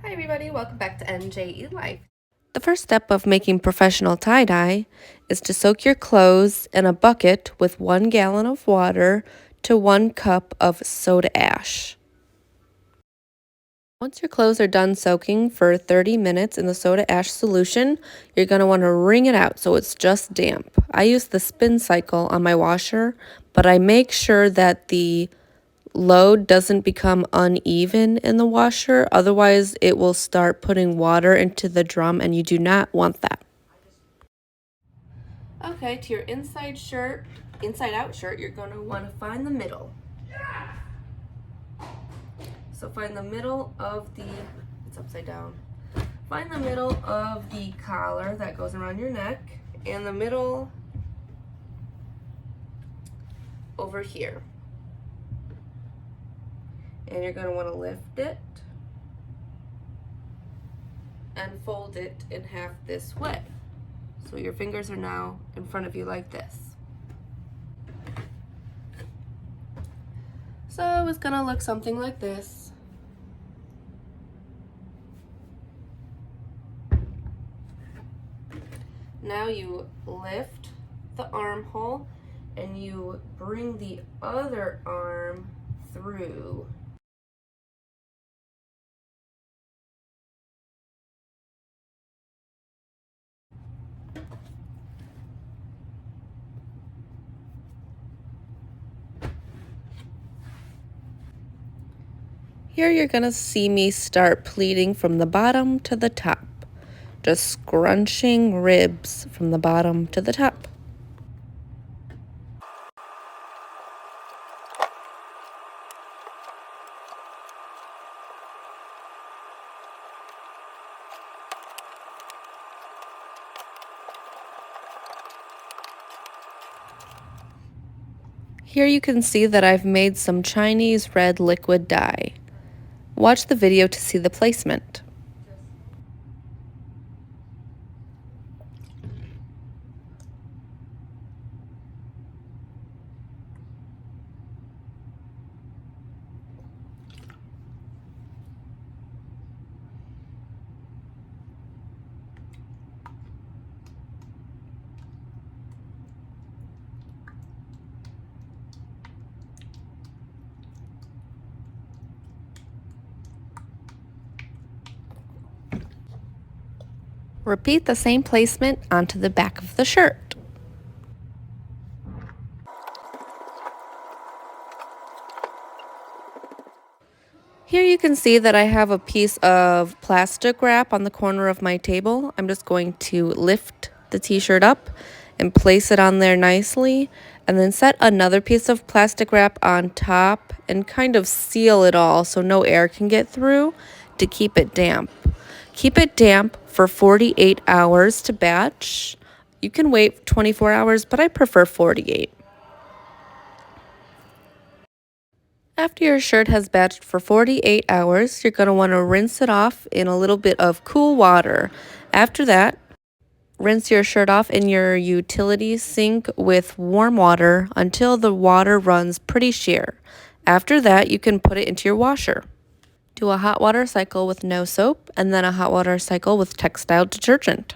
Hi everybody, welcome back to NJE Life. The first step of making professional tie-dye is to soak your clothes in a bucket with 1 gallon of water to 1 cup of soda ash. Once your clothes are done soaking for 30 minutes in the soda ash solution, you're going to want to wring it out so it's just damp. I use the spin cycle on my washer, but I make sure that the load doesn't become uneven in the washer, otherwise it will start putting water into the drum and you do not want that. Okay, to your inside out shirt, you're going to want to find the middle. So find the middle of it's upside down. Find the middle of the collar that goes around your neck and the middle over here. And you're going to want to lift it and fold it in half this way. So your fingers are now in front of you like this. So it's going to look something like this. Now you lift the armhole and you bring the other arm through. Here you're going to see me start pleating from the bottom to the top, just scrunching ribs from the bottom to the top. Here you can see that I've made some Chinese red liquid dye. Watch the video to see the placement. Repeat the same placement onto the back of the shirt. Here you can see that I have a piece of plastic wrap on the corner of my table. I'm just going to lift the t-shirt up and place it on there nicely, and then set another piece of plastic wrap on top and kind of seal it all so no air can get through to keep it damp. Keep it damp for 48 hours to batch. You can wait 24 hours, but I prefer 48. After your shirt has batched for 48 hours, you're going to want to rinse it off in a little bit of cool water. After that, rinse your shirt off in your utility sink with warm water until the water runs pretty sheer. After that, you can put it into your washer. Do a hot water cycle with no soap and then a hot water cycle with textile detergent.